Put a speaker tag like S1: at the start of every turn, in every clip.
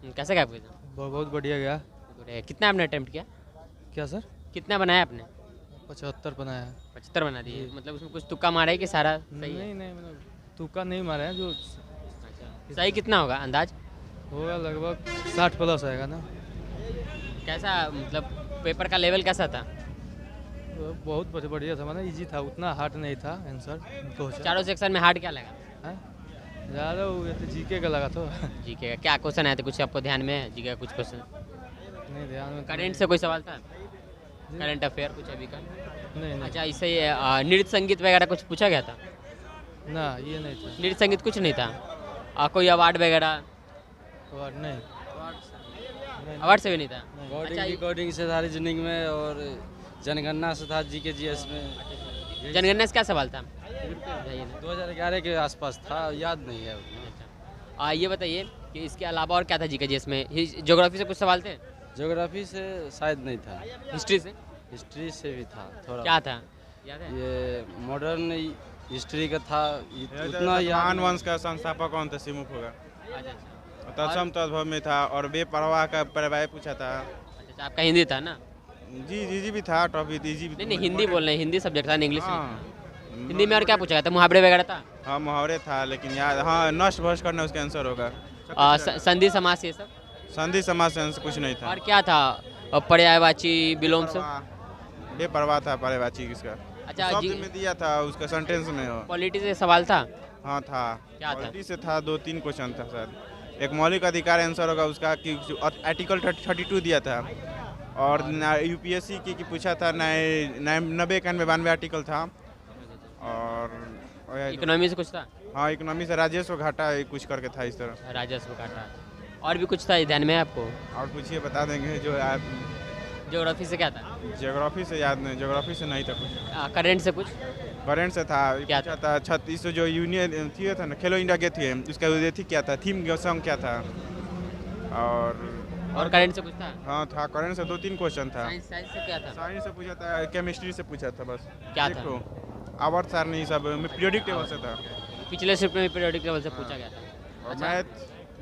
S1: कैसा गया आपका एग्जाम?
S2: बहुत बढ़िया गया।
S1: कितना आपने अटेम्प्ट किया?
S2: क्या सर?
S1: कितना बनाया आपने?
S2: 75 बनाया है।
S1: 75 बना दिए, मतलब उसमें कुछ तुक्का मारा है कि सारा सही है?
S2: नहीं मतलब तुक्का नहीं मारा है, जो
S1: अच्छा, सही कितना होगा अंदाज?
S2: होगा लगभग 60 प्लस आएगा ना।
S1: कैसा मतलब पेपर का लेवल कैसा था?
S2: तो बहुत बढ़िया था, मतलब इजी था, उतना हार्ड नहीं था आंसर।
S1: चारों सेक्शन में हार्ड क्या लगा?
S2: ज़्यादा वो तो जीके का लगा तो
S1: जीके का क्या क्वेश्चन आया था, कुछ आपको ध्यान में है जीके का कुछ क्वेश्चन?
S2: नहीं ध्यान में।
S1: करेंट से कोई सवाल था? करंट अफेयर कुछ अभी का?
S2: नहीं
S1: अच्छा, इससे नृत्य संगीत वगैरह कुछ पूछा गया था?
S2: ना, ये नहीं था।
S1: नृत्य संगीत कुछ नहीं था? कोई अवार्ड वगैरह?
S2: अवार्ड नहीं।
S1: अवार्ड से भी नहीं था?
S3: कोडिंग रिकॉर्डिंग से था रीजनिंग में, और जनगणना से था जीके जीएस में।
S1: जनगणना से क्या सवाल था?
S3: 2011 के आसपास था, याद नहीं है उतना।
S1: अच्छा, ये बताइए कि इसके अलावा और क्या था जीके जीएस में? ज्योग्राफी से कुछ सवाल थे?
S3: ज्योग्राफी से शायद नहीं था।
S1: हिस्ट्री से?
S3: हिस्ट्री से भी था थोड़ा।
S1: क्या था याद है?
S3: ये मॉडर्न हिस्ट्री का था, उतना
S4: महान वंश का संस्थापक कौन था? सिमुख होगा।
S1: अच्छा,
S4: तत्सम तद्भव में था, और बेपरवाह का परिवाह पूछा था।
S1: अच्छा, आपका हिंदी था ना?
S4: जी भी था, टॉपिक इजी भी।
S1: नहीं हिंदी बोल रहे हैं, हिंदी सब्जेक्ट था, इंग्लिश नहीं
S4: हाँ
S1: था। हिंदी में और क्या पूछा गया था? मुहावरे वगैरह था?
S4: हाँ मुहावरे था, लेकिन याद, हाँ नष्ट भ्रष्ट करना उसका आंसर होगा।
S1: संधि समास ये सब?
S4: संधि समास से आंसर कुछ नहीं था।
S1: और क्या था? पर्यायवाची, विलोम से?
S4: बेपरवाह था पर्यायवाची किसका।
S1: अच्छा,
S4: शब्द में दिया था, उसका सेंटेंस में हो।
S1: पॉलिटी से सवाल था?
S4: हाँ था।
S1: क्या था?
S4: पॉलिटी से था, 2-3 क्वेश्चन था सर। एक मौलिक अधिकार आंसर होगा उसका, कि आर्टिकल 32 दिया था, और यूपीएससी की पूछा था 90 91 92 आर्टिकल था। और
S1: इकोनॉमी से कुछ था?
S4: हाँ इकोनॉमी से राजस्व घाटा कुछ करके था इस तरह।
S1: राजस्व घाटा। और भी कुछ था ध्यान में है आपको?
S4: और पूछिए, बता देंगे जो याद।
S1: ज्योग्राफी से क्या था?
S4: ज्योग्राफी से याद नहीं, ज्योग्राफी से नहीं था कुछ।
S1: करेंट से कुछ?
S4: करंट से था,
S1: क्या
S4: पूछा था 36 जो यूनियन थी था ना, खेलो इंडिया के थे, उसका थी क्या था, थीम सॉन्ग क्या था।
S1: और करंट से कुछ था?
S4: हाँ था, करंट से 2-3 क्वेश्चन था।
S1: साइंस से क्या था?
S4: साइंस से पूछा था, केमिस्ट्री से पूछा था बस।
S1: क्या था?
S4: आवर्त सारणी सब पीरियोडिक टेबल से था।
S1: पिछले शिफ्ट में पीरियोडिक टेबल से पूछा गया था।
S4: और
S1: अच्छा,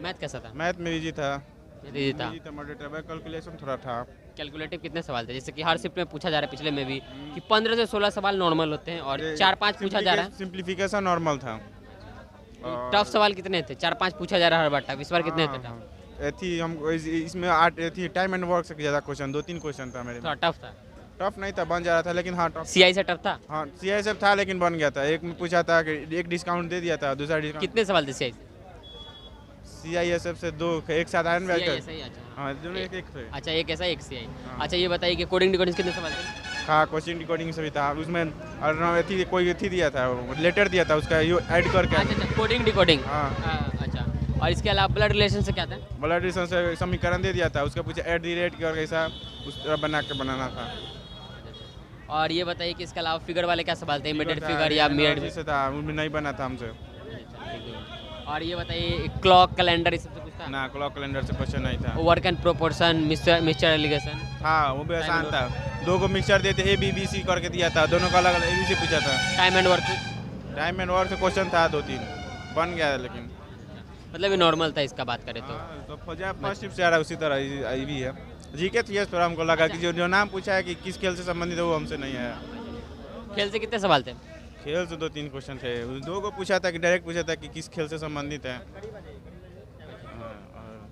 S1: मैथ कैसा था?
S4: मैथ में इजी था।
S1: इजी था।
S4: कैलकुलेशन थोड़ा था।
S1: कैलकुलेटिव कितने सवाल थे? जैसे कि हर शिफ्ट में पूछा जा रहा है, पिछले में भी, कि 15 से 16 सवाल नॉर्मल होते हैं और 4-5 पूछा जा रहा है।
S4: सिंप्लीफिकेशन नॉर्मल था।
S1: टफ सवाल कितने थे? 4-5 पूछा जा रहा है हर बार टफ। इस बार कितने थे टफ?
S4: थी हम इसमें 8 थी, टाइम एंड वर्क से ज़्यादा क्वेश्चन, 2-3 क्वेश्चन था मेरे में।
S1: थोड़ा टफ था?
S4: टफ नहीं था, बन जा रहा था, लेकिन हाँ टफ।
S1: सीआई से टफ था?
S4: हाँ सीआईएसएफ था, लेकिन बन गया था। एक में पूछा था कि एक डिस्काउंट दे दिया था, दूसरा डिस्काउंट।
S1: कितने सवाल थे सीआई से?
S4: सीआईएसएफ से 2 एक साथ आयरन बैग
S1: CI ऐसा ही, अच्छा।
S4: हाँ दोनों एक थे।
S1: अच्छा, एक ऐसा एक सीआई। अच्छा, ये बताइए कि कोडिंग डिकोडिंग कितने सवाल थे?
S4: हाँ क्वेश्चन रिकॉर्डिंग से भी था उसमें, और थी कोई थी दिया था, लेटर दिया था उसका ऐड करके।
S1: अच्छा, कोडिंग डिकोडिंग।
S4: हाँ
S1: अच्छा, और इसके अलावा ब्लड रिलेशन से क्या था?
S4: ब्लड रिलेशन से समीकरण दे दिया था, उसका पूछा @ कर कैसा उस तरह बना के बनाना था।
S1: और ये बताइए कि इसके अलावा फिगर वाले क्या सवाल थे? इमीडिएट फिगर या मिड?
S4: से था, उनमें नहीं बना था हमसे।
S1: और ये बताइए क्लॉक कैलेंडर इस सब से कुछ था?
S4: ना, क्लॉक कैलेंडर से क्वेश्चन नहीं था।
S1: Work and proportion, mixture allegation?
S4: हाँ वो भी आसान था, 2 को मिक्सचर देते ABBC करके दिया था, दोनों का अलग अलग ABC पूछा था।
S1: Time and work?
S4: Time and work से क्वेश्चन था 2-3, बन गया लेकिन।
S1: मतलब ये नॉर्मल था इसका बात करें तो?
S4: तो फर्स्ट शिफ्ट से आ रहा है उसी तरह ये भी है। जीके थी थोड़ा हमको लगा कि जो नाम पूछा है कि किस खेल से संबंधित है, वो हमसे नहीं आया।
S1: खेल से कितने सवाल थे?
S4: खेल से 2-3 क्वेश्चन थे, 2 को पूछा था कि डायरेक्ट पूछा था कि किस खेल से संबंधित है।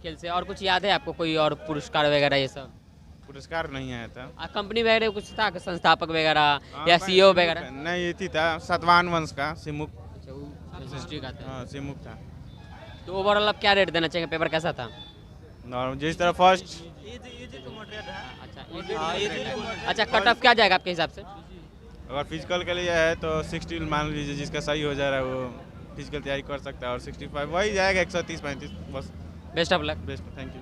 S1: खेल से और कुछ याद है आपको? कोई और पुरस्कार वगैरह ये सब?
S4: पुरस्कार नहीं आया था।
S1: कंपनी वगैरह कुछ था, संस्थापक वगैरह या CEO वगैरह?
S4: नहीं, ये थी था सतवाहन वंश का, सिमुख।
S1: अच्छा, वो हिस्ट्री का था।
S4: हाँ सिमुख था।
S1: तो ओवरऑल आप क्या रेट देना चाहिए? पेपर कैसा था?
S4: और जिस तरह फर्स्ट।
S1: अच्छा, कट ऑफ क्या जाएगा आपके हिसाब से?
S4: अगर फिजिकल के लिए है तो 60 मान लीजिए, जिसका सही हो जा रहा है वो फिजिकल तैयारी कर सकता है, और 65 वही जाएगा, 130-35 बस।
S1: Best of luck.
S4: Best, thank you.